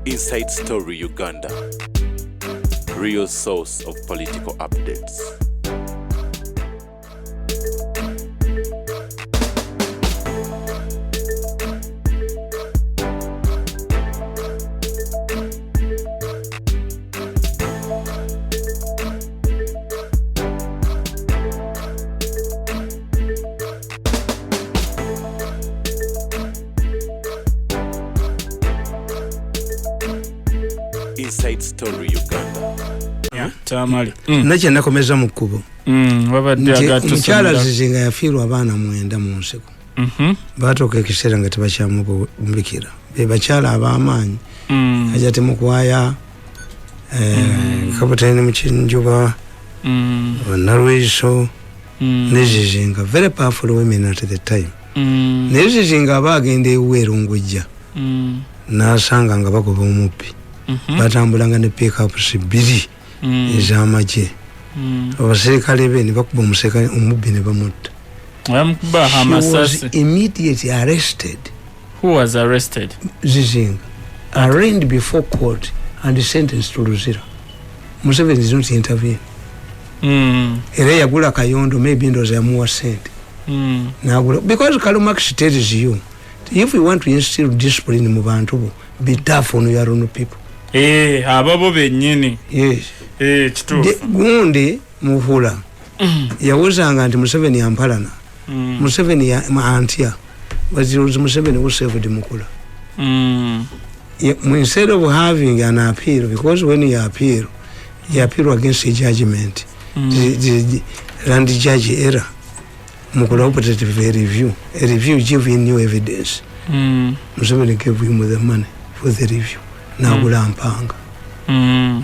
Inside Story Uganda, real source of political updates. Inside Story Uganda. Tamale. Nache nakomeza mukubo. Wabadde agato. Mchala zizinga yafiirwa abaana mwenda mu nseko. Batooka ekiseera nga tebakyamubumbikira. Be bakyala ab'amaanyi. Ajate mukwaya kapitaani Mukinjuba, Narweso, nezizinga. Very powerful women at the time. Nezizinga abagenda eweerungujja. Nasanga nga bagoba omuppi. Batambulanga ne pick up sibiri ez'amagye. Abaserikale be ne bakuba omubbi ne bamutta. He was immediately arrested. Who was arrested? Zizinga. Arraigned before court and sentenced to Luzira. Museveni is not intervene. Era yagula kayondo maybe ndoza yamuwa sente. Because Kalumax tells you, if you want to instill discipline mu bantu, be tough on your own people. Ababo benyini. Yes. Kituufu. Gundi Muhula. Yawuzanga nti Museveni yampalana. Museveni ya antia. But Museveni was saved Mukula. Instead of having an appeal, because when you appeal against a judgment, the judge error. Mukula operative review. A review giving new evidence. Museveni gave him the money for the review. Nagula mpanga.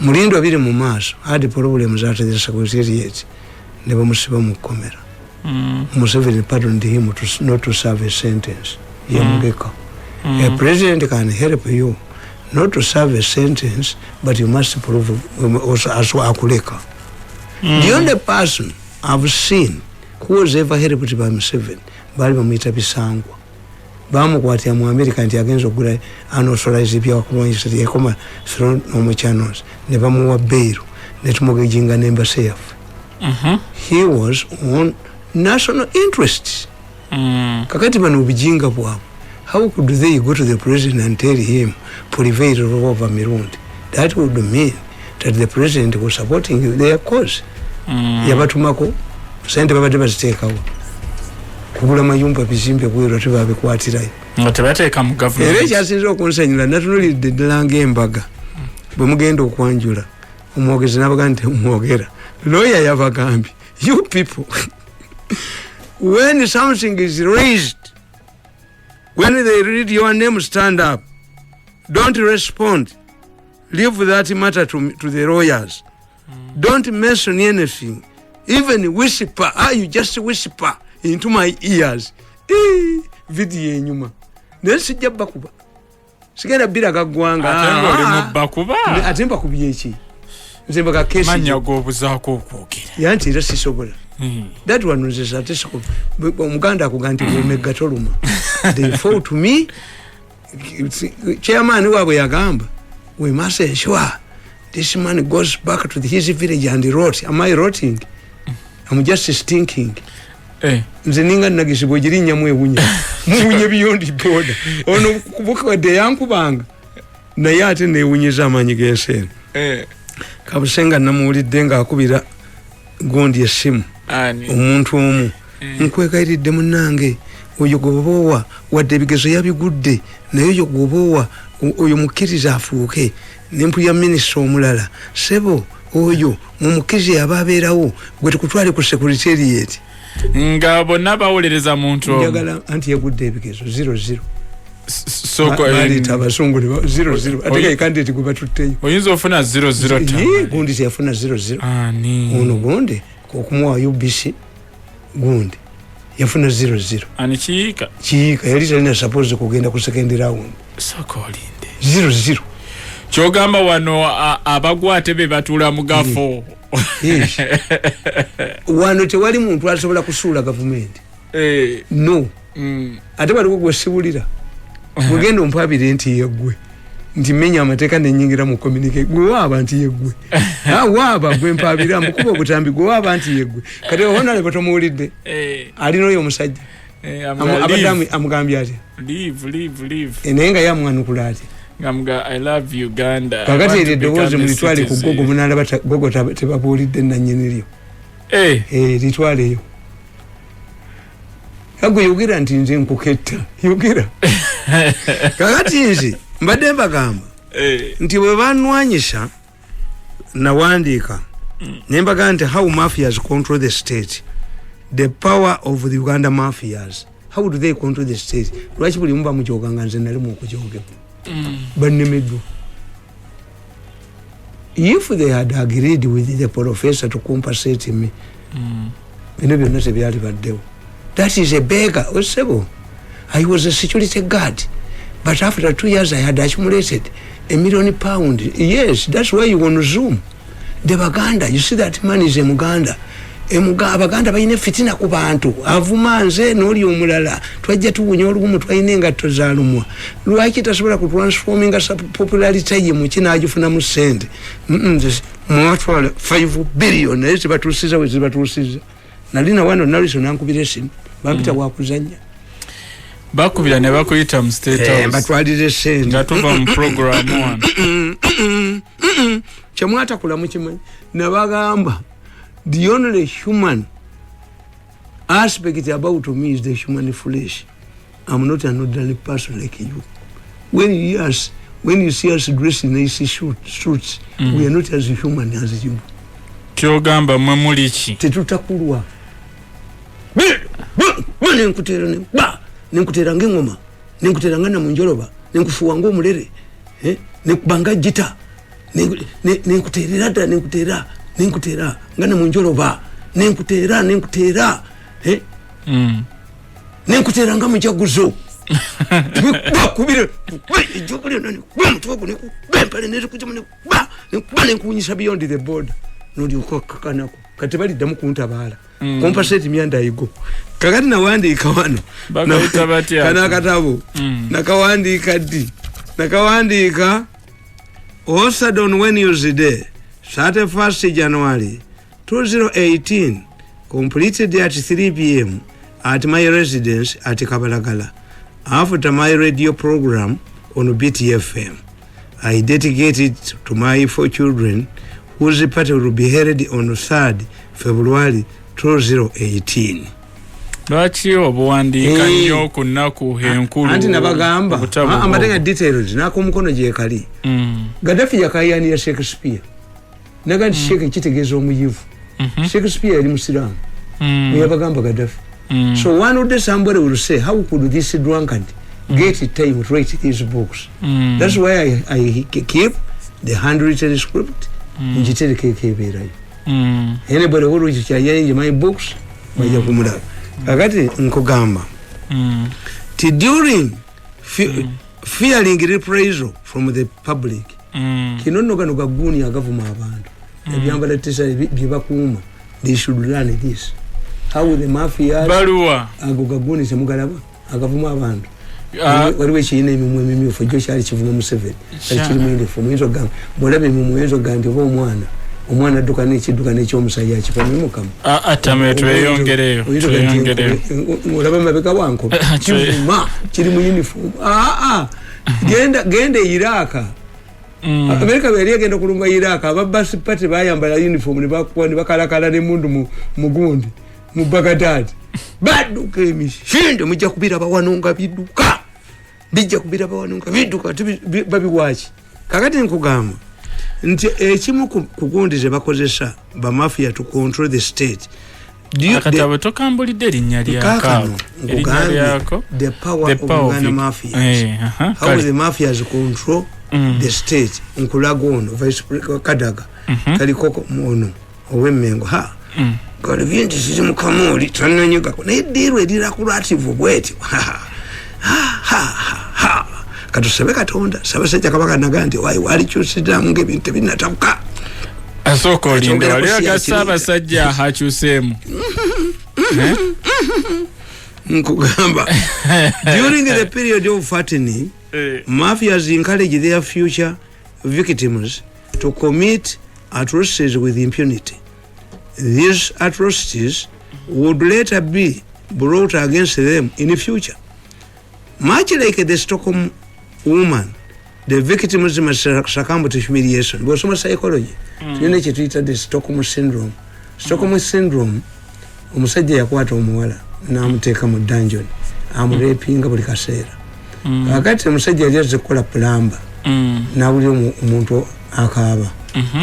Mulindo abiri mu maaso had problems at the secretariat. Never musiba mukomera. Museveni pardoned him not to serve a sentence. Yamugeka. A president can help you not to serve a sentence, but you must prove also as akuleka. The only person I've seen who was ever helped by Museveni, bali bamuyita Bisangwa. Bamukwatira mu America nti agenza okugula unauthorized bya kulwanyisa yakoma from no channels ne bamuwa bail ne tumugejinga n'embassy yafu. He was on national interests. Kakati bano obujinga bwabo. How could they go to the president and tell him prevail over Mirundi? That would mean that the president was supporting their cause. Yabatumako sente babadde baziteekawo. Kugula mayumba bizimbe kwero tebabikwatirayo. Tebateeka mu government. Era kyasinze okunsanyula natunulidde ddalanga embaga. Bwe mugenda okwanjula omwogezi n'abaga nti omwogera. Lawyer yabagambye, you people, when something is raised, when they read your name, stand up. Don't respond. Leave that matter to the lawyers. Don't mention anything. Even whisper. You just whisper into my ears. Video enyuma. Nesijja bakuba. Sigenda bira kagwanga. Atengo oli bakuba. Atemba kubyeki. Nzemba ka case. Manya go buzaako okwogera. Yanti era sisobola. That one was a statistical. Omuganda akuganti omega toluma. They fought to me. Chairman wabwe yagamba, we must ensure this man goes back to his village and rot. Am I rotting? I'm just stinking. Nzeninga nagisibwe jirinya mwewunya. Mwewunya beyond border. Ono kubuka de yankubanga. Na yate newunyiza amanyi g'enseera. Kabusenga namuwulidde nga akubira gondi esimu. Omuntu omu. Nkwegayiride munnange. Oyo gobowa wadde ebigezo yabigudde naye oyo gobowa oyo mukkiriza afuuke n'empulya minisita omulala sebo oyo mumukkiriza yababeerawo gwe tukutwale ku secretariat nga bonna bawolereza muntu njagala anti yagudde ebigezo 00 balita abasungule 00 ate nga candidate gwe batutteyo oyinza ofuna 00 gundi teyafuna 00 ono gundi okumuwa UBC gundi yafuna 00 ani kiika yali talina suppose kugenda ku second round sokolinde 00 kyogamba wano abagwate be batula mu gafo wano tewali muntu asobola kusuula government no ate baliko gwe sibulira mugenda ompabire nti yegwe nti menya amateeka nenyingira mu communique gwe waba nti yegwe waba gwe mpabira mukuba obutambi gwe waba nti yegwe kati hona lebo tomuwulidde alina oyo omusajja abadamu amugambye ati leave naye nga yamwanukula ati I love Uganda kakati eri eddoboozi mulitwale ku gogo munalaba gogo tebabuulidde nannyini lyo litwaleyo agwe yogera nti nze nkuketta yogera kakati nze mbadde mbagamba nti bwe banwanyisa nawandiika ne mbagamba nti how mafias control the state, the power of the Uganda mafias, how do they control the state? Lwaki buli muba mujoganga nze nali mukujogera bannemeddwa. If they had agreed with the professor to compensate me bino byonna tebyali baddewo. That is a beggar. I was a security guard, but after 2 years I had accumulated £1 million. Yes, that's why you want to zoom. The Baganda, you see that money is Muganda. Abaganda bayine fitina ku bantu avuma nze n'oli omulala twajja tuwunya olugumu twayine nga tozaalumwa lwaki tasobola ku transforminga popularity ye mu kinajifuna mu sente mwatwala 5 billion naye tebatuusiza we zibatuusiza nalina wano naliso nankubira esimu bampita wakuzanya bakubira ne bakuyita mu state house batwalire sente nga tuva mu program one kyamwata kulamu kimanyi nabagamba the only human aspect about me is the human flesh. I'm not an ordinary person like you. When you see us dressed in nice suits, we are not as human as you. Kyogamba mwe muli ki? Tetutakulwa. Nenkutera ng'engoma, nenkutera ngana mu njoloba, nenkufuwa ng'omulere, nekubanga jita, nenkuterera dda nenkutera ngana mu njoloba, nenkutera nenkutera nga mujaguzo. Bakubire ejjogole nani mutwago nekubempale nenkuwunyisa beyond the border nolyoka kakanako kati baliddamu kuntabaala compensate myanda ayigo kakati nawandiika wano kana akatabo nakawandiika authored on Wednesday 31st January 2018 completed at 3 p.m. at my residence at Kabalagala after my radio program on BTFM. I dedicate it to my 4 children whose party will be held on 3rd February 2018. Lwaki obuwandiika nnyo ku nnaku enkulu anti nabagamba amatenga details n'ak'omukono gye kali Gaddafi yakayanira Shakespeare naga nti Shake kitegeeza omuyivu Shakespeare yali musiraamu yabagamba Gaddafi. So one day somebody will say, how could this drunkard get time to write these books? That's why I keep the handwritten script njitereke kebeerayo. Anybody who reads my books bajja kumulaba. Kakati nkugamba during fearing reprisal from the public kinonoganoga guni agavuma abantu ebyambala tesa byebakuuma they should learn this. How the mafia baluwa agogaguni semugalaba agavuma abantu waliwo ekiyina emimwe emimyufu jo kyali kivuma Museveni kiri mwindefu muyinza ogamba bwolaba emimwe oyinza ogamba nti oba omwana adduka n'ekidduka n'ekyomusajja akifamu mukama atame tweyongereyo olaba mabega wanko kivuma kiri mu uniform genda Iraka Amerika bali agenda kulumba Iraka ababasi pate bayambala uniform ne bakalakala n'emundu mugundi mu Baghdad badduka emishindo mujja kubira bawanonga bidduka bijja kubira bawanonga bidduka babiwachi kakati nkugamba nti ekimu kugundi ze bakozesa Bamafya to control the state. Akatabo tokambulidde linnya lyako the power of Uganda mafias. How the mafias control the state. Nkulagono vice Kadaga kalikoko mono owemmengo kale vinti sizimu kamuli tananyuga naye dirwe edira kulativu bweti katusebe Katonda sabasajja kabaka nagandi wali kyusidamu ng'ebintu binatabuka asooka olinda wali agasa abasajja hakyuseemu nkugamba during the period of fattening Mafias encourage their future victims to commit atrocities with impunity. These atrocities would later be brought against them in the future. Much like the Stockholm woman, the victims must succumb to humiliation. It was some psychology. You know, the Stockholm syndrome. Stockholm syndrome, omusajja yakwata omuwala n'amuteeka mu dungeon amurepinga buli kaseera akati omusajja yali azze kukola plamba n'awulira omuntu akaaba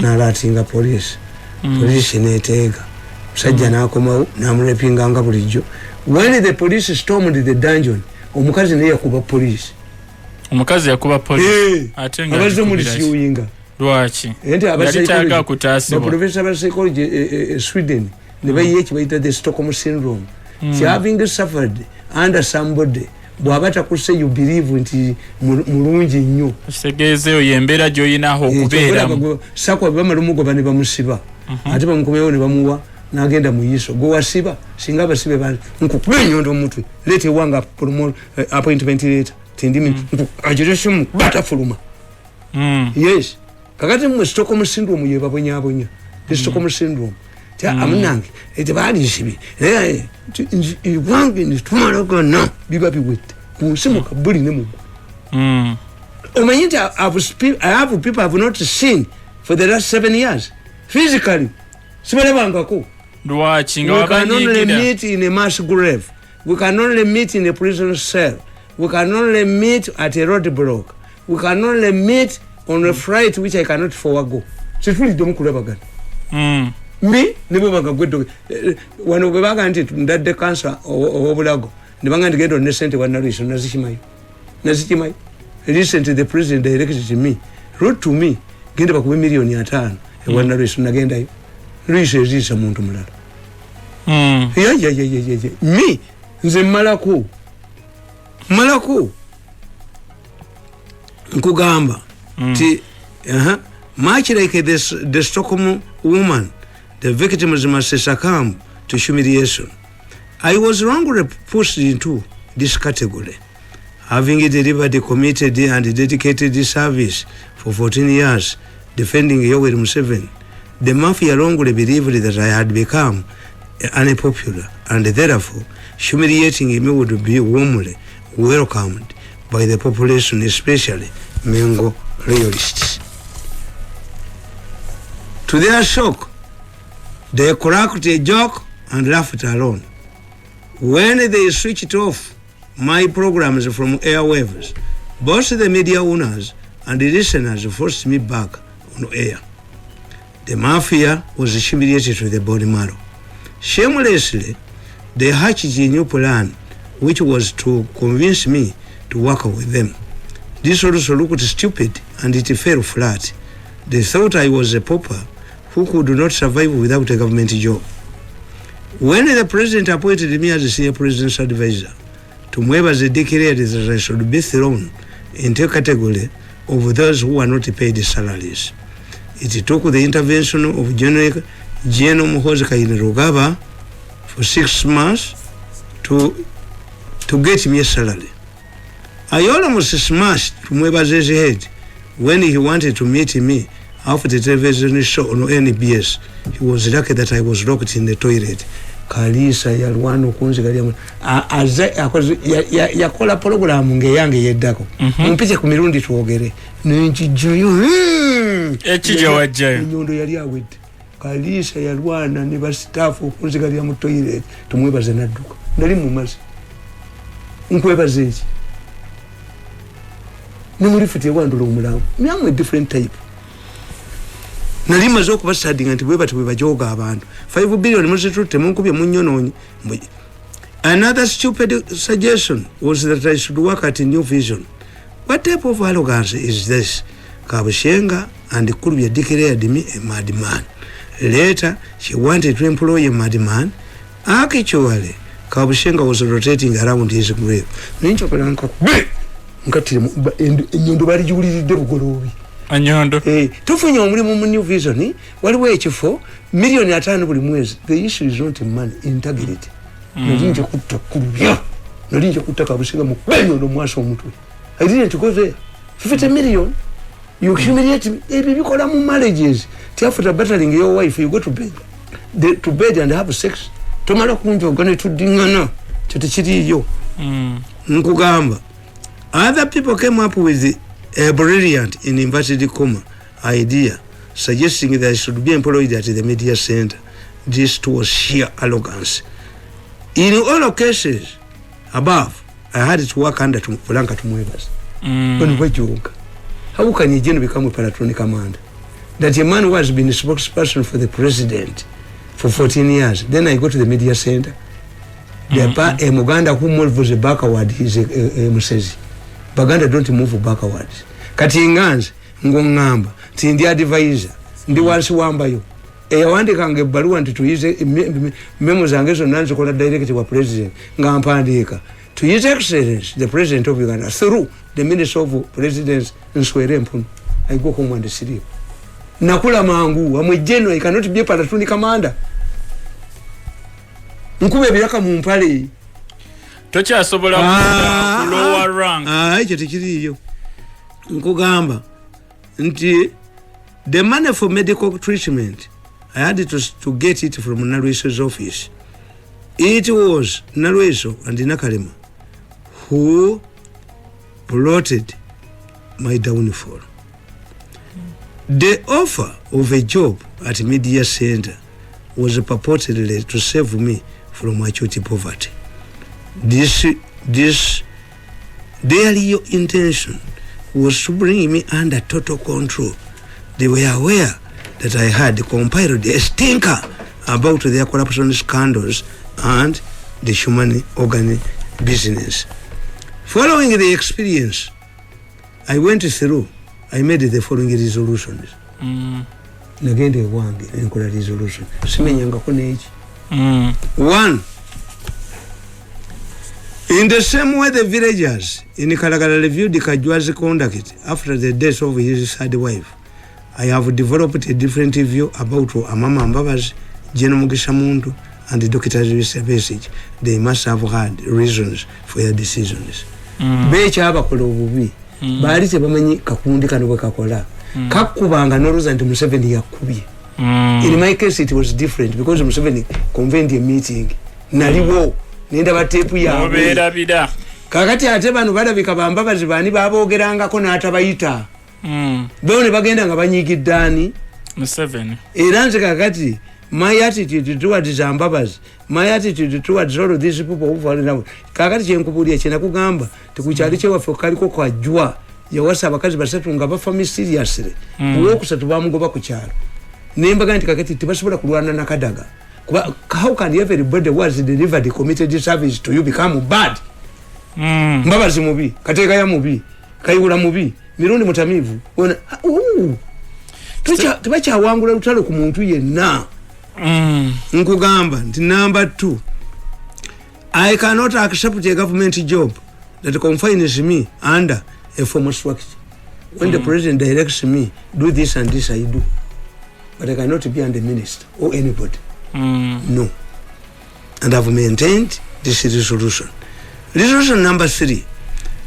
n'alaatinga poliisi poliisi neeteega omusajja n'akomawo n'amurepinga nga bulijjo. When the police stormed the dungeon, omukazi naye yakuba poliisi. Omukazi yakuba poliisi ate nga abazze mu lisiyinga lwaki yalitaaga kutaasibwa. Professor ba psychology Sweden ne bayiye ekibayita the Stockholm syndrome. Having suffered under somebody bw'aba takuse you believe nti mulungi nnyo. Kitegeezeeyo yembeera gy'oyinaho okubeeramu. Sakwa bamala omugoba ne bamusiba ate bamukomewo ne bamuwa n'agenda mu yiso gwe wasiba singa basibe bali nkukuba ennyondo omutwe leeta ewanga appointment leeta tindimi agiresemu batafuluma. Yes kakati mu Stockholm syndrome yebabonyabonya the Stockholm syndrome amunange etebali sibi wange nitumala gonna biba biwette kunsimu kabuli ne mugo. Omanyi nti I have people I have not seen for the last 7 years physically sibalabangako. Lwaki nga we can only wabanyigira meet in a mass grave, we can only meet in a prison cell, we can only meet at a roadblock, we can only meet on a flight which I cannot forego. Situlidde mukulabagana. Me nibo bagagweddo wano bwe baga nti ndadde cancer obulago ne banga ndigendo ne sente wanaliso nazikimayi recently the president directed me wrote to me genda bakube milioni 5 wanaliso nagendayo liso ezisa muntu mulala. Me nze malako nkugamba ti much like the Stockholm woman, the victims must succumb to humiliation. I was wrongly pushed into this category, having delivered, committed and dedicated service for 14 years defending Yoweri Museveni. The mafia wrongly believed that I had become unpopular and therefore humiliating me would be warmly welcomed by the population, especially Mengo loyalists. To their shock, they cracked a joke and laughed alone. When they switched off my programs from airwaves, both the media owners and the listeners forced me back on air. The mafia was humiliated to the bone marrow. Shamelessly, they hatched a new plan, which was to convince me to work with them. This also looked stupid and it fell flat. They thought I was a pauper who could not survive without a government job. When the president appointed me as a senior president's advisor, Tumwebaze declared that I should be thrown into a category of those who were not paid salaries. It took the intervention of General Muhoozi Kainerugaba for 6 months to get me a salary. I almost smashed Tumwebaze's head when he wanted to meet me after the television show on NBS. He was lucky that I was locked in the toilet. Kalisa yalwana okunzigalya yakola program ngeyange yeddako mpite ku mirundi twogere nenkijuyo ekije wajjayo enyondo yali awedde. Kalisa yalwana ne ba staff okunzigalya mu toilet. Tumwebaze nadduka ndali mu mazi nkwebaze eki nemulifute wandula omulamu nyamu a different type. Nali maze okubasadinga nti bwebati bwebajoga abantu 5 billion muzitutte munkubye munyononyi. Another stupid suggestion was that I should work at New Vision. What type of arrogance is this? Kabushenga and Kurubya declared me a madman. Later, she wanted to employ a madman. Actually, Kabushenga was rotating around his grave. Ninchokolanka nkatire enyondo bali juliridde bugolobi. Anyondo tufunye omulimu mu New Vision waliwo ekifo milioni 5 buli mwezi. The issue is not money, integrity. Nalinje kutta Kurubya nalinje kutta Kabushenga mu benyo ndo mwaso omutwe I didn't go there. 50 million. You humiliate me. You call them marriages. After battling your wife, you go to bed. To bed and have sex. Tomorrow kunjo gonna to dingana. Chitichiti yo. Nkugamba. Other people came up with a brilliant in inverted comma idea, suggesting that I should be employed at the media center. This was sheer arrogance. In all cases above, I had to work under Fulanka Tumwebas. How can you become a paratron commander? That a man who has been a spokesperson for the president for 14 years. Then I go to the media center. The Muganda who moves backward is a Musezi. Baganda don't move backwards. Katingans, Ngongamba, Tindia advisor, ndi wansi wamba yo. Wande kange baruwa ntituize memo zangezo nanzo kola direct wa president. Ngampandika. To His Excellency, the President of Uganda, through the Minister of Presidents Nswere Mpunu, I go home and sleep. Nakula mangu, I'm a general, I cannot be a paratoni commander. Nkube biraka mumpale. Tocha asobola lower rank. Chetichiri yo. Nkugamba. Nti the money for medical treatment, I had to get it from Narweso's office. It was Narweso and Nakalema who plotted my downfall. The offer of a job at media center was purportedly to save me from acute poverty. Their real intention was to bring me under total control. They were aware that I had compiled a stinker about their corruption scandals and the human organ business. Following the experience I went through, I made the following resolutions. Nagende wange enkola resolution. Simenyanga koneji. 1. In the same way the villagers in Kalagala reviewed the Kajwa's conduct after the death of his third wife, I have developed a different view about Amama Mbabazi, General Mugisha Muntu, and the doctor's message. They must have had reasons for their decisions. Becha abakola obubi. Bali tebamanyi kakundi kano kakola. Kakubanga Noroza nti Museveni yakubye. In my case it was different because Museveni convened a meeting. Naliwo nenda batepu ya. Obera bida. Kakati ate bano balabika Bambabazi bani babogerangako n'atabayita. Bone bagenda nga banyigiddani Museveni. Era nze kakati my attitude towards Bambabazi, my attitude towards all of these people who fall down. Kakati kyenkubulya kyena kugamba tekukyali kyewaffe kaliko kwajwa yawasa abakazi basatu nga bafa mysteriously. Olwokusatu bamugoba ku kyalo. Nembaga nti kakati tebasobola kulwana na Kadaga. How can everybody was delivered committed service to you become bad? Mbabazi mubi, Kateeka ya mubi, Kayihura mubi, Mirundi mutamivu. Tubacha wangula lutalo ku muntu yenna. Nkugamba nti number 2, I cannot accept a government job that confines me under a formal structure. When the president directs me, do this and this, I do. But I cannot be under minister or anybody. No. And I've maintained this resolution. Resolution number 3.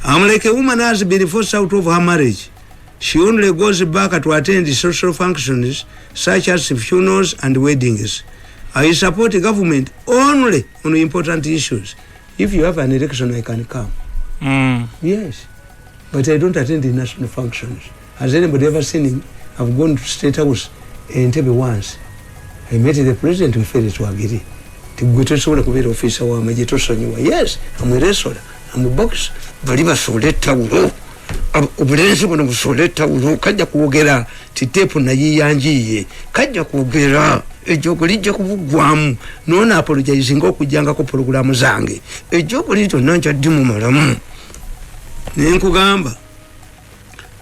I'm like a woman who has been forced out of her marriage. She only goes back to attend the social functions such as funerals and weddings. I support the government only on important issues. If you have an election, I can come. Yes. But I don't attend the national functions. Has anybody ever seen him? I've gone to State House in Tebe once. I met the president with Felix Wagiri. Yes, I'm a wrestler. I'm a boxer. Baliba soleta ulo. Obulenzi buno busoleta ulo. Kajja kuogera titepu na yiyanjiye. Kajja kuogera ejogo lijja kubugwamu. Nona apologizing okujanga ko programu zange. Ejogo lito nanja dimu malamu. Nenkugamba.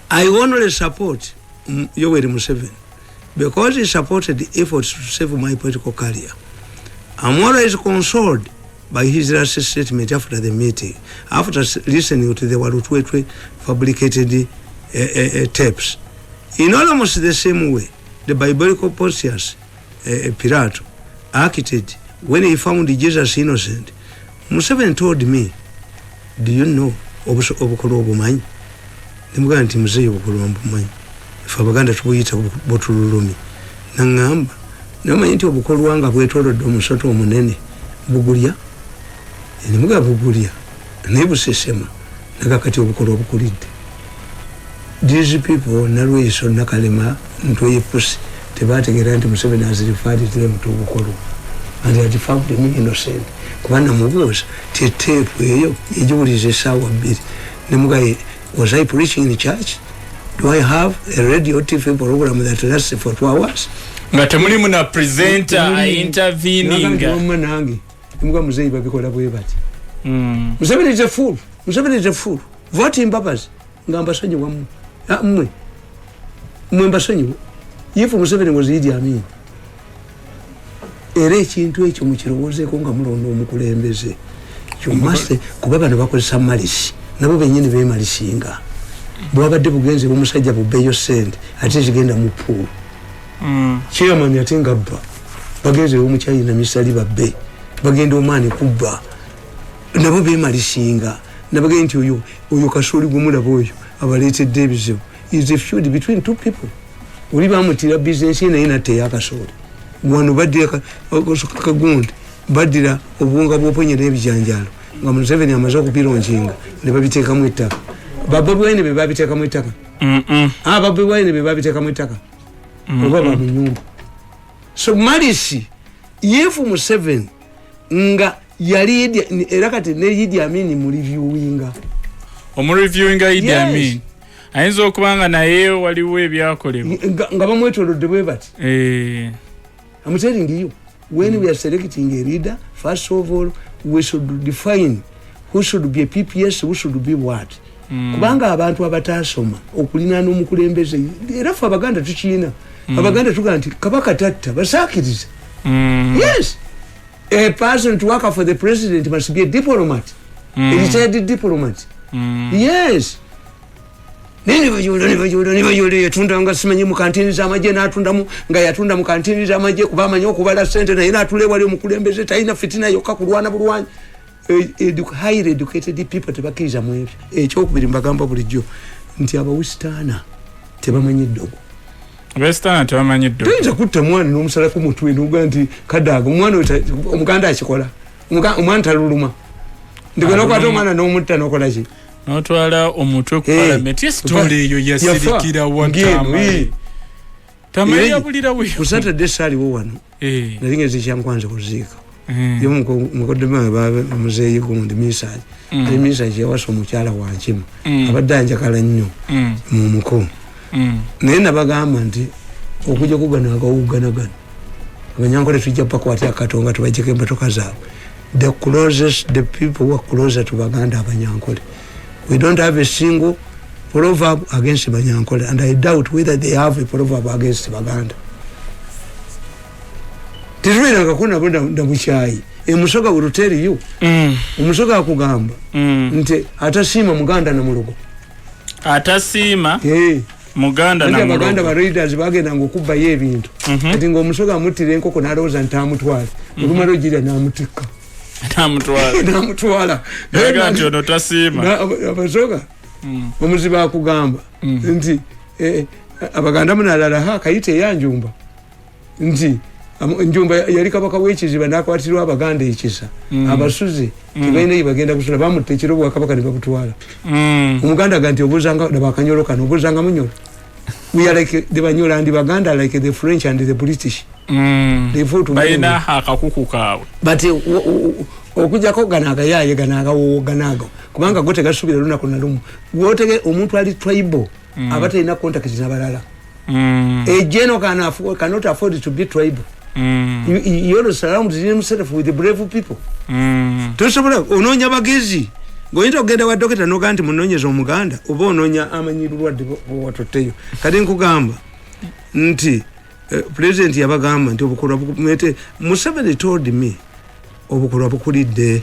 I only support Yoweri Museveni because he supported the efforts to save my political career. I'm always consoled by his last statement after the meeting, after listening to the Walutwetwe fabricated tapes. In almost the same way, the biblical Pontius Pilate acted when he found Jesus innocent. Museveni told me, do you know Obukolo Obumanyi? Nimugamba nti muzeeyi obukolwa mbumanyi. Ife Abaganda tubuyita butululumi. Nangamba namanyi nti obukolwa nga bwetoolodde omusota omunene bugulya. Nimugamba bugulya naye busesema nakakati obukolwa obukulidde. These people Nalweyiso Nakalema Ntoye Pussy tebategeera nti Museveni has referred them to obukolwa and they had found him innocent. Kubana mubuuza teteepu eyo egiwuliza essaawa 2 nemugaye, was I preaching in church? Do I have a radio TV program that lasts for 2 hours? Nga temuli muna presenter intervening. Nange nemuga muzeeyi babikola bwe bati. Museveni is a fool. Museveni is a fool. Vote in Babas. Ngamba sonyi wamu. Mwe mbasonyi. If Museveni was Idi Amin. Era ekintu ekyo mukirowoozeeko nga mulondo omukulembeze. You must kubaba ne bakozesa malisi. Nabo bennyini beemalisinga. Bwabadde bugenze omusajja bubbeeyo ssente ate zigenda mu pool. Chairman ate nga bba. Bagenze omukyayina misali babbe. Bagenda omaani kubba. Nabo beemalisinga. Nabagenda nti oyo kasooli gumulaba oyo abaleetedde ebizibu. Is a feud between two people. Oli bamutira business naye natte eyakasooli. Wano baddira kagundi baddira obuwunga bw'oponyera ebijanjaalo nga Museveni amaze okubironjinga ne babiteekamu ettaka. Babba Wine be babiteekamu ettaka. Babba Wine be babiteekamu ettaka. Oba ba mu nyumba. So malisi yefu Museveni nga yali era kati ne Idi Amin mu reviewinga. Omureviewinga Idi Amin. Ayinza okubanga naye waliwo ebyakolebwa. Nga bamwetoolodde bwe bati. I'm telling you, when we are selecting a leader, first of all, we should define who should be a PPS, who should be what. Kubanga abantu abatasoma okulina n'omukulembeze era fe Abaganda tukiina. Abaganda tugamba nti kabaka tatta basaakiriza. Yes. A person to work for the president must be a diplomat. A retired diplomat. Yes. Niba yatunda nga simanyi mu kantini z'amagye n'atundamu nga yatunda mu kantini z'amagye kuba amanyi okubala ssente naye n'atula wali omukulembeze talina fitina yokka kulwana bulwanyi. Highly educated people tebakkiriza mu ebyo. Ekyokubiri mbagamba bulijjo nti abawesitaana tebamanyi ddogo. Abawesitaana tebamanyi ddogo. Tuyinza kutta mwana n'omusala ku mutwe n'oga nti kadaaga omwana omuganda akikola. Omwana taluluma. Ndigana okwata omwana n'omutta n'okola ki? Notwala omutwe ku parliament. Story eyo yasirikira Tamale. Tamale yabulira we. Ku Saturday saliwo wano. Nalingeze kyankwanza kuziika. Yo mukodema baba muzeeyi gundi misaji. Ali misaji yawasa omukyala wankima. Abadde anjakala nnyo mu muko. Naye nabagamba nti okujja kugana akawuganagana. Abanyankole tujja pakwata akatonga tubajjeko emmotoka zaabwe. The people who are closer to Baganda Abanyankole. We don't have a single proverb against Banyankole, and I doubt whether they have a proverb against Baganda. Tizwira kakuna bunda ndamuchayi. Musoga will tell you. Umusoga akugamba. Nti atasima Muganda na Mulugo. Atasima Muganda na Mulugo. Baganda ba readers bagenda ngokuba yebintu. Ati ngo omusoga mutire enkoko naroza ntamutwala. Olumalo gira namutikka. Namutwala. Naga nti ono tasima. Abasoga. Omuziba akugamba. Nti Abaganda munalala kayite ya njumba. Nti njumba yali kabaka w'ekiziba n'akwatirwa Abaganda ekisa. Abasuze tibalina yibagenda kusula bamutekera obwa kabaka ne babutwala. Omuganda ganti obuzanga bakanyolo kano obuzanga munyolo. We are like the Banyola and the Baganda, like the French and the British. They fought to Baina hakakuku kawe. But okujako ganaga yaye ganaga ganago. Kubanga gote gasubira luna kuna lumu. Wote omuntu ali tribal. Abata ina contact n'abalala. A general cannot afford to be tribal. You always surround himself with the brave people. Tosobola ononya bagezi. Goyinza okugenda wa dokita noga nti munonyeza omuganda oba ononya amanyirulwadde watoteyo. Kati nkugamba nti president yabagamba nti obukolwa bukumete. Museveni told me obukolwa bukulidde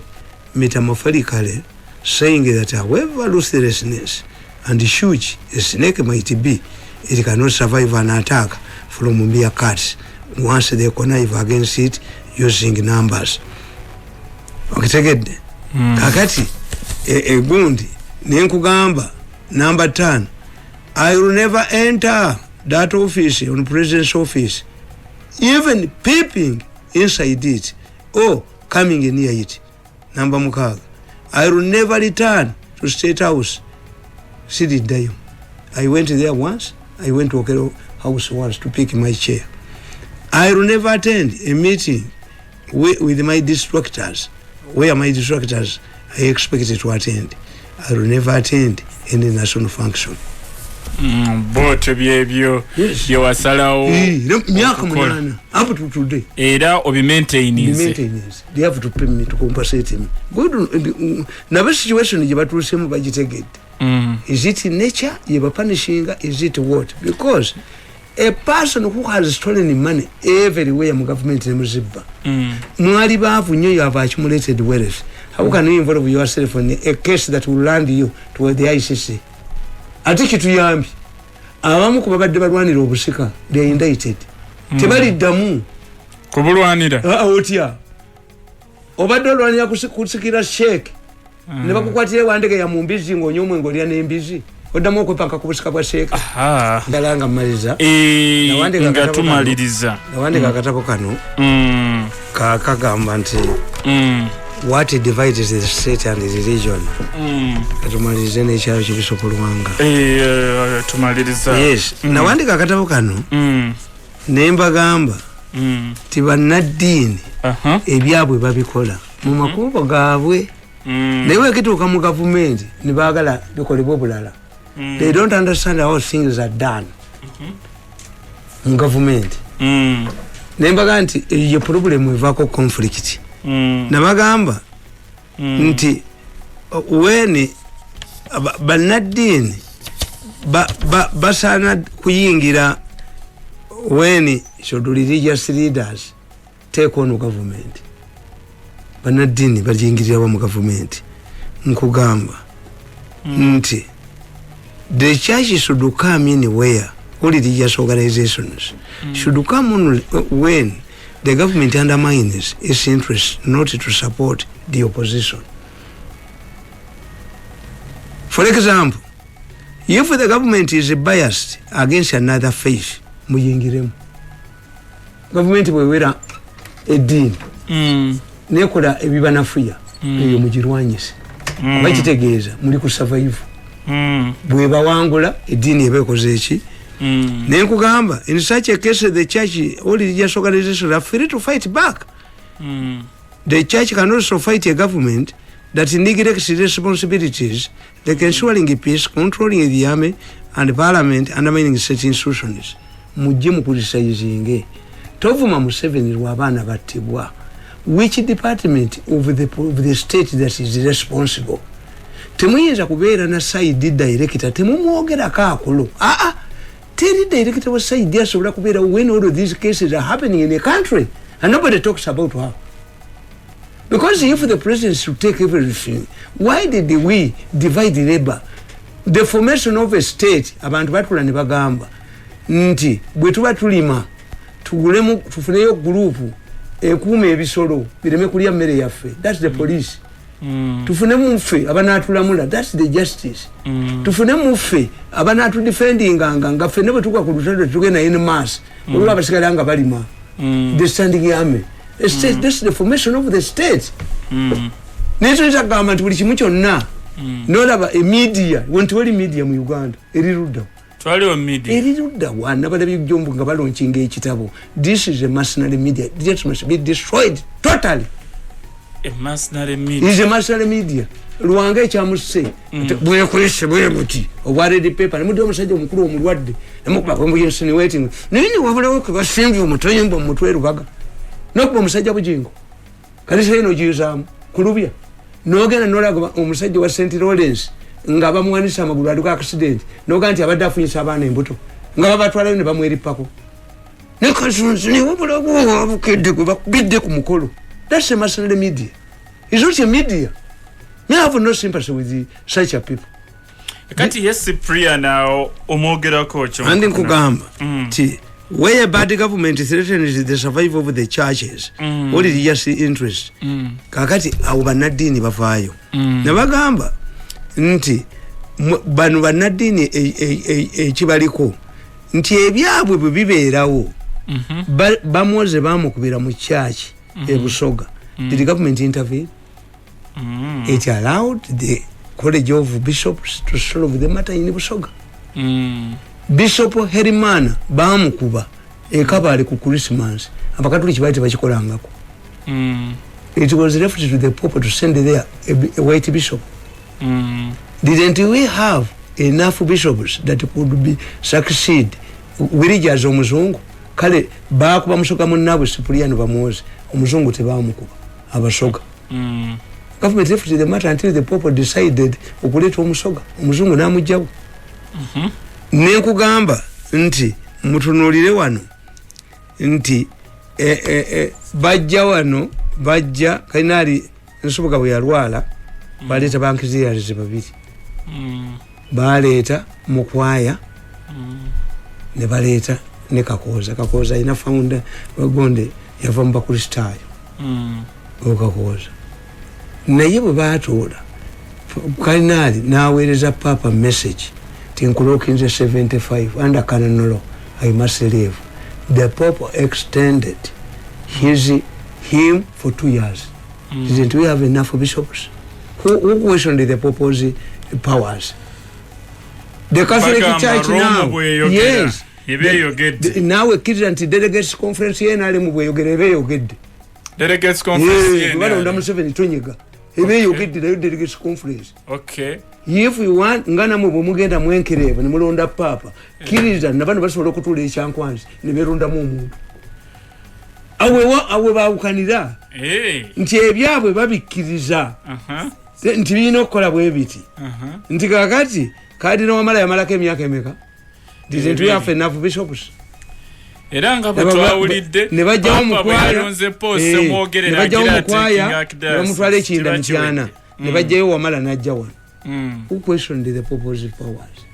metaphorically, saying that however ruthlessness and huge a snake might be, it cannot survive an attack from mere cats once they connive against it using numbers. Okitegedde kakati egundi nenkugamba number 10 I will never enter that office, on president's office, even peeping inside it or coming near it. Number mukaga. I will never return to State House. Sidi Dayo. I went there once. I went to Okero House once to pick my chair. I will never attend a meeting with my distractors, where my distractors I expected to attend. I will never attend any national function. Bote byebyo byewasalawo myaka munana up to today. Era obi maintenance. They have to pay me to compensate me. Good. Now situation is about to see bagitegedde. Is it in nature? You punishing? Is it what? Because a person who has stolen money everywhere in government in Muzibba, Mwali bavu nyo you have accumulated wealth. How can you involve yourself in a case that will land you to the ICC? Ati kitu yambi abamu kubabadde balwanira obusika they are indicted tebali damu kubulwanira otya obadde olwanira kusikira sheke ne bakukwatire wandege ya mumbizi ng'onyomwe ng'olya n'embizi oddamu okwepaka ku busika bwa sheke ndala nga mmaliza nga tumaliriza nawandika akatabo kano kakagamba nti what divides the state and the religion. Katumalize n'ekyalo kibisopolwanga. Tumaliriza. Yes. Nawandika akatabo kano ne mbagamba ti bannaddiini ebyabwe babikola mu makubo gaabwe naye wekituuka mu gavumenti ne baagala bikolebwa obulala. They don't understand how things are done mu gavumenti. Ne mbagamba nti ye problem evaako conflict. Nabagamba nti weni bannaddiini basaana kuyingira when should religious leaders take on government. Bannaddiini bajingirira mu government nkugamba nti the church should come in where all religious organizations should come on when the government undermines its interest not to support the opposition. For example, if the government is biased against another faith, muyingiremu. Government bwewera eddiini nekola ebibanafuya eyo mugirwanyise bakitegeeza muli ku survive bwebawangula eddiini ebekoze eki. Nenkugamba in such a case the church all religious organizations are free to fight back. The church can also fight a government that neglects responsibilities like ensuring peace, controlling the army and parliament, undermining such institutions. Mujje mukulisayizinge tovuma Museveni lw'abaana battibwa. Which department of the state that is responsible? Temuyinza kubeera na side director temumwogerako akulu. Tell director was saying there's when all of these cases are happening in a country and nobody talks about her. Because if the president should take everything, why did we divide the labor? The formation of a state, abantu batula ne bagamba nti bwe tuba tulima tugulemu tufuneyo gurupu ekuuma ebisolo bireme kulya mmere yaffe. That's the police. Tufune muffe abanatulamula. That's the justice. Tufune muffe abanatu defending nga fene bwe tukwa ku lutalo tugenda in mass olwa basigala nga balima. The standing army. A state, that's the formation of the state. Nezo is a government buli kimu kyonna nolaba media wontiwali media mu Uganda erirudda twaliwo media erirudda wana balabye byombo nga balonkinga ekitabo. This is a mercenary media. This must be destroyed totally. A mercenary media is a mercenary media. Luwanga ekyamuse bwe kwese bwe buti obwaredi paper nemudi omusajja omukulu omulwadde nemukuba kwembu yensini waiting nini wabulawo ke basimbi omutoyimbo omutwe rubaga nokuba omusajja bujingo kanisa eno jizamu kulubya nogenda nolaga omusajja wa St. Lawrence nga bamuwanisa amagulu aduka accident noga nti abadde afunyisa abaana embuto nga babatwalayo ne bamweripako nekasonzi ne wabulawo abukedde gwe bakubidde ku mukolo. That's a mercenary media. It's not a media. Me have no sympathy with such a people. Kati yes Priya now omogera kocho. And in Kugamba, where bad government threatens the survival of the churches, what is just interest? Kakati au bannaddiini bafaayo. Nabagamba nti bano bannaddiini ekibaliko nti ebyabwe bwe bibeerawo bamuwoze bamukubira mu kyaki ebusoga. Did the government intervene? It allowed the College of Bishops to solve the matter in Busoga. Bishop Herimana bamukuba ekabale ku Christmas abakatoliki baite bakikolangako. It was left to the Pope to send there a white bishop. Didn't we have enough bishops that could be succeed religious omuzungu kale bakuba musoga munabo Cyprian bamuoze omuzungu tebamukuba abasoga. Government left the matter until the Pope decided okuleta omusoga omuzungu namujjawo. Nekugamba nti mutunulire wano nti bajja wano bajja kainali nsubuga bwe yalwala baleta bankiziyalize babiri. Baleta mukwaya ne baleta ne kakoza ina founder wagonde yava mu bakristaayo okakoza naye bwe baatoola kainali naweereza papa message tinkulokinze 75 under canon law I must leave. The Pope extended him for 2 years. Didn't we have enough bishops? Who questioned the Pope's powers? The Catholic Church now. Yes. Now a kids anti-delegates conference here and Ebyewunyisa. Delegates conference. Delegates conference. Okay. If we want ngana mugenda mwenkereva nemulonda papa kiriza nabano basobola okutula ekyankwanzi neberunda mu omuntu awe bawukanira nti ebyabwe babikkiriza nti birina okukola bwe biti nti kakati kadina wamala yamalako emyaka emeka didn't we have enough bishops era nga bwatwawulidde ne bajjawo mukwaya ne bamutwala ekinda mutyana ne bajjayo wamala najja wano. Who questioned the Pope's powers?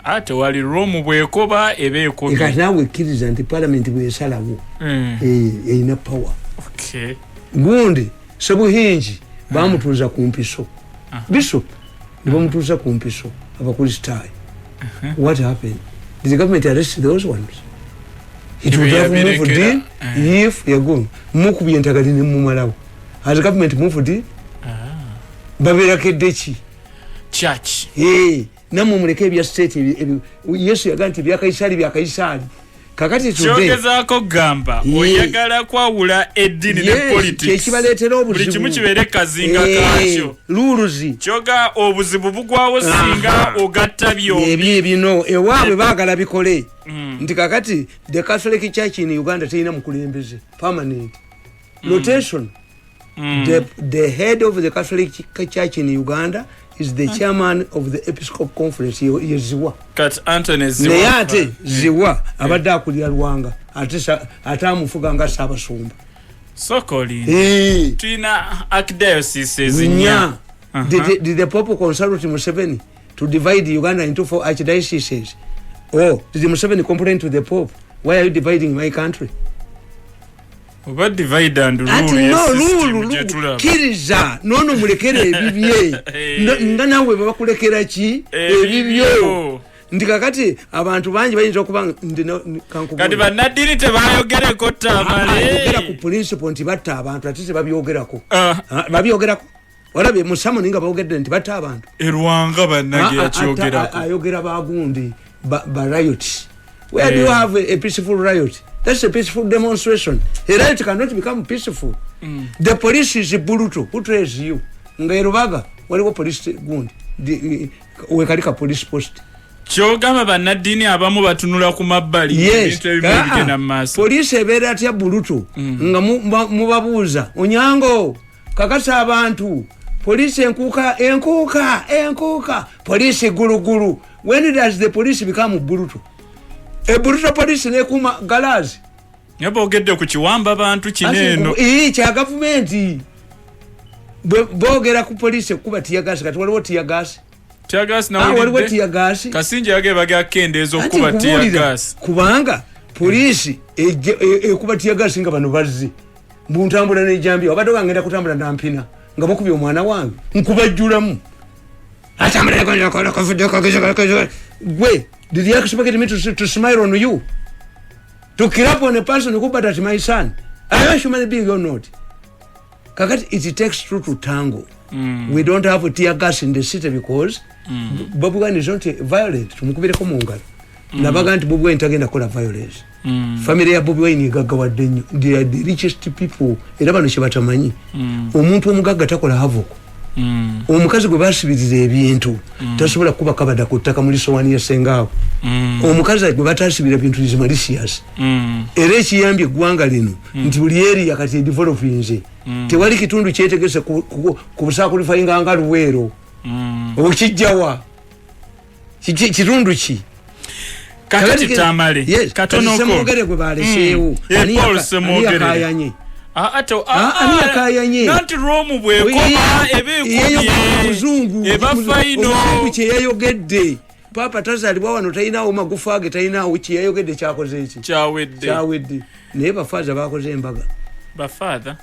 Ate wali Rome bwekoba ebeeko. Because now we kids and the parliament we salawo. Ina power. Okay. Gundi Sebuhinji bamutuza ku mpiso. Bishop bamutuza ku mpiso abakristaayo. What happened? Did the government arrest those ones? It would have moved in if you're going. Mukubi entagalini mumalawo. Has the government moved in? Babirakedechi. Church. Namu muleke bya state Yesu yaganti bya kaisari. Kakati today. Chogezaako gamba oyagala kwawula eddini ne politics. Ekibaletera obuzibu. Buli kimu kibeere kazinga kaakyo. Luluzi. Kyoga obuzibu bugwawo singa ogatta byombi. Bino ewaabwe baagala bikole. Nti kakati the Catholic Church in Uganda teyina mukulembeze permanent. Rotation. The head of the Catholic Church in Uganda is the chairman of the Episcopal Conference. Ziwa. Kat Anthony Ziwa. Neyate Ziwa abadde akulira Luwanga ate amufuga nga Ssaabasumba. Sokoli. Twina archdiocese ezinya. Did the Pope consult Museveni to divide Uganda into 4 archdioceses? Oh, did Museveni complain to the Pope? Why are you dividing my country? What divide and rule? No, kiriza. No, mulekere ebibye. Ngana we bakulekera ki? Ebibyo. Ndikakati abantu banji bayinza okuba kankubo. Kati bannaddiini tebayogereko Tamale. Bayogera ku principle nti batta abantu ate babyogerako. Babyogerako. Walabe musamo ninga bayogedde nti batta abantu. Erwanga bannage yakyogerako. Ayogera bagundi ba riot. Where do you have a peaceful riot? That's a peaceful demonstration. A riot cannot become peaceful. The police is brutal. Who traces you? Ngairubaga, waliwo police gundi. Wekalika police post. Kyogamba bannaddiini abamu batunula ku mabbali. Yes. Bigenda mu maaso. Police ebeera atya brutal. Nga mubabuuza. Onyango, kakasa abantu. Police enkuuka. Police gulugulu. When does the police become brutal? A brutal police nekuma galazi. Yaba ogedde ku kiwamba abantu kineeno. Kya government. Bogera ku police kuba tiyagas kati waliwo tiyagas. Tiyagas na waliwo tiyagas. Kasinje yage baga kendezo kuba tiyagas. Kubanga police kuba tiyagas nga bano bazzi. Buntambula ne jambi abadde bangenda kutambula na mpina nga bakubye omwana wange nkubajjulamu. Wait, did you expect me to smile on you? To kill up on a person who but as my son? Are you a human being or not? Kakati, it takes two to tango. We don't have a tear gas in the city because Bobi Wine is not violent. Nabaganti Bobi Wine tagenda kola violence. Family ya Bobi Wine gaggawa denyo. They are the richest people. Era bano kyebatamanyi. Omuntu omugagga takola havoc. Omukazi gwe basibiriza ebintu tasobola kuba kabada ku ttaka muri sowani ya sengaawo. Omukazi gwe batasibira bintu is malicious. Era ekiyambye eggwanga lino nti buli area kati developinze. Tewali kitundu kyetegese ku busakulifayinga nga Luweero. Okijjawa. Kitundu ki? Kakati Tamale. Katonoko. Semogere gwe baleseewo. Ani akayanye. Nanti Rome bwekoma ebekubye ebafaino kyeyayogedde papa tazalibwa wano talinawo magufa ge talinawo kyeyayogedde kyakoze eki kyawedde naye bafaaza bakoze embaga bafaaza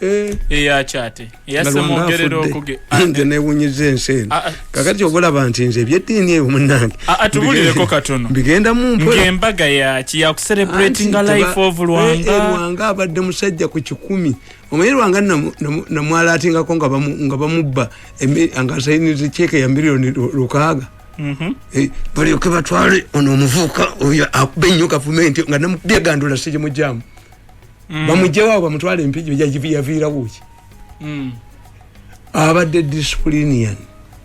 eyakyate eyasemogerera okuge nze neewunyiza ensi kakati obalaba nti nze ebyeddiini eyo munnange atubulireko katono bigenda mu mpola ng'embaga yaki ya kucelebrating a life of Lwanga abadde musajja ku 10 omanyi Lwanga namwalaatingako nga bamubba nga asayiniza cheeke ya milioni 6 balyoke batwale ono omuvuuka oyo akuba ennyo gavumenti nga namubyegandula sije mujjamu bamugjewawo bamutwale empigi yaviirawo ki abadde disciplinarian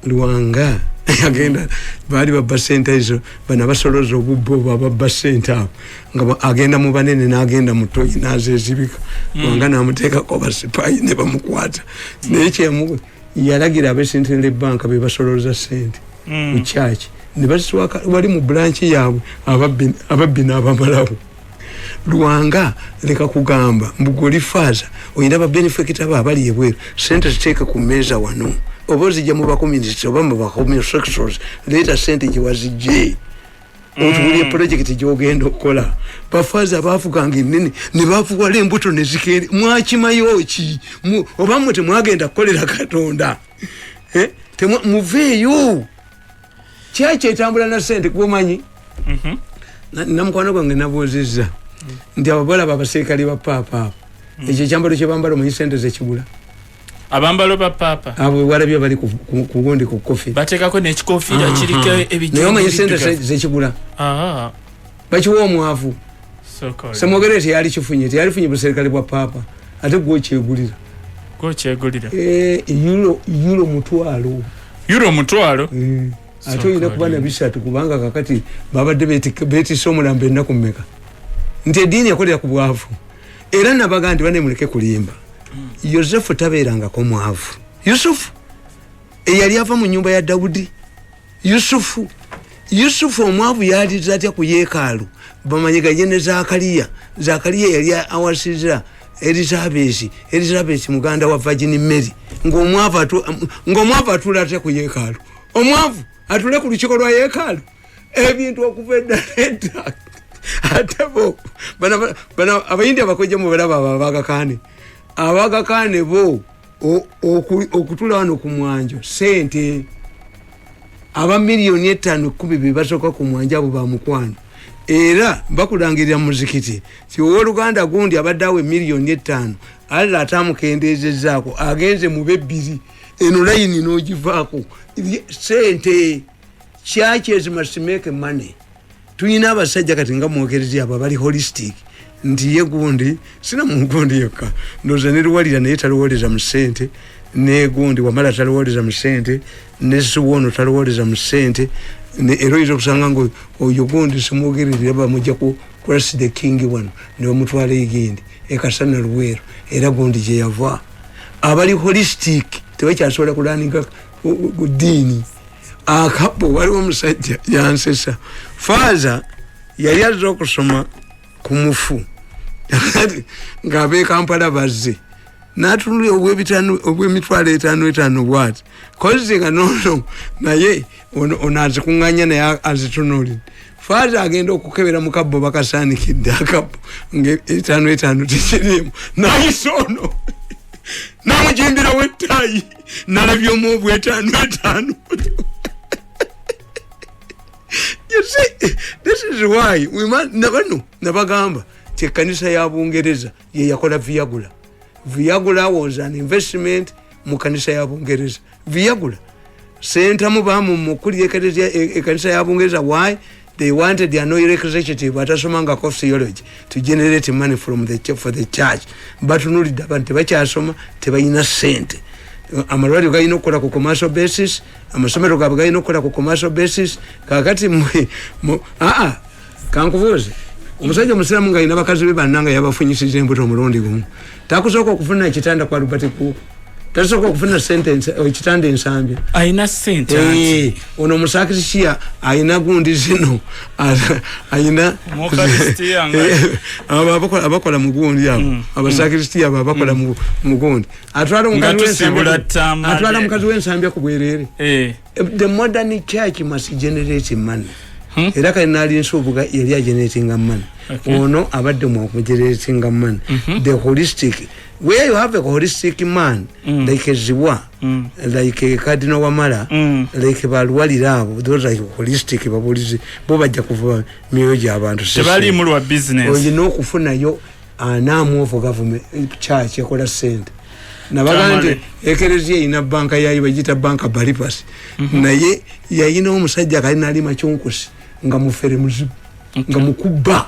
Lwanga agenda bali babba sente ezo bana basoloza obubbo babba sente abo nga agenda mu banene n'agenda mutoyi n'azezibika Lwanga n'amuteekako basipayi ne bamukwata naye kyemu yalagira ab'Central Bank be basoloza sente mu church ne baswaka bali mu branch yaabwe ababbi n'abamalawo Lwanga leka kugamba mbugoli faza oyina ba benefit abali ebweru sente ziteeka ku meza wano obozi jamu ba community obamba ba homosexuals later sente jiwazije otuli project jogenda okola bafaza bafuganga nini ne bafuwala embuto ne zikeri mwakimayoki obamwe temwagenda kolera Katonda muveeyo kyache etambula na sente kumanyi namukwana gwange nabozizza ndi ababala babasekali ba papa ekyo kyambalo kye bambala mu sente zekigula abambalo ba papa abo walabye bali ku gondi ku coffee batekako n'ekikofira kiriko ebijjo naye omanyi sente zekigula bakiwa omwavu semogereti yali kifunye teyalifunye buserikali bwa papa ate gwokyegulira euro mutwalo ate oyina kuba na bisatu kubanga kakati babadde betisa omulambo ennaku mmeka nti eddiini yakolera ku bwavu era nabaga nti banemuleke kulimba Yosefu tabeerangako mwavu Yusufu eyali ava mu nyumba ya Dawudi Yusufu omwavu yaliza atya ku yeekaalu bamanyiganye ne Zakariya yali awasiza Elizabeth muganda wa Virgin Mary ng'omwavu atuula atya ku yeekaalu omwavu atule ku lukiiko lwa yeekaalu ebintu okuva edda nedda ate bo bana abayindi abakojja mu balaba abagakaane bo okutula wano ku mwanjo sente aba miliyoni 5-10 bebasoka ku mwanjo abo bamukwano era bakulangirira muzikiti ti Oluganda gundi abaddawe miliyoni 5 alla atamukendeezezaako agenze mu bebbiri eno layini n'ogivaako sente churches must make money tuyina abasajja kati nga mwogerezi abo bali holistic nti ye gundi sina mugundi yokka ndoza neruwalira naye taluwoleza mu sente ne gundi wamala taluwoleza mu sente ne suwono taluwoleza mu sente ne eroizo kusanga ngo oyo gundi simwogerezi bamujja ku cross the king wano ne omutwale igindi ekasana Luweero era gundi je yava abali holistic tebakyasobola kulaninga ddiini akapo waliwo omusajja yansesa faza yali azza okusoma ku mufu ng'ab'e Kampala bazze n'atunulira obw'emitwalo 5 bwati kozi nga nono naye ono azikuŋŋanya naye azitunulira faza agenda okukebera mu kabbo bakasaanikidde akabbo nga 5 tekirimu nayise ono namujimbirawo ettaayi nalabye omu obw'5 you see, this is why we must nabagamba kanisa ya Bungereza ye yakola Viagra. Viagra was an investment mu kanisa ya Bungereza. Viagra senta mubamu mukuli kanisa ya Bungereza. Why? They wanted the no executive batasomanga ko theology to generate money from for the church, but nuli dabante bakyasoma tebayina sente. Amalwali gayina okukola ku commercial basis, amasomero gabwe gayina okukola ku commercial basis. Kakati kankubuuze omusajja omusiraamu nga ayina bakazi be bannanga yabafunyisiza embuto omulundi gumu, takusooka okufuna ekitanda kwa Robert Cook, tasooka okufuna sentence ekitanda ensambi ayina sente ono musakirisiya ayina gundi zino ayina abakola mu gundi abo abasakirisiya abakola mu gundi atwala mukazi w'ensambi ku bwerere. The modern church must generate money. Era kanali nsubuga yali generating money. Ono abadde mu generating money. The holistic, where you have a holistic man like Ziwa, like a Cardinal Wamala, like Balwalirabo, those like holistic babulizi bo bajja kuva myoja abantu tebali mu lwa business oyino kufuna yo anamu of government church yakola sente nabagande ekereziya ina banka yayi bagita banka Baripas naye yayina omusajja kalina ali machunkusi nga mufere muzibu nga mukuba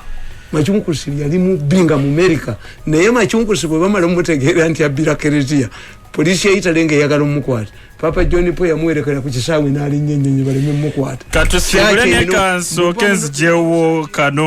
machunkusi yali mubinga mu America naye machunkusi bwe bamala mutegeera nti abira kereziya polisi yaitalenge yagala mukwata Papa John po yamwerekera ku kisawe nali nyenyenye baleme mukwata katusibule ne kanso kenzi jewo kano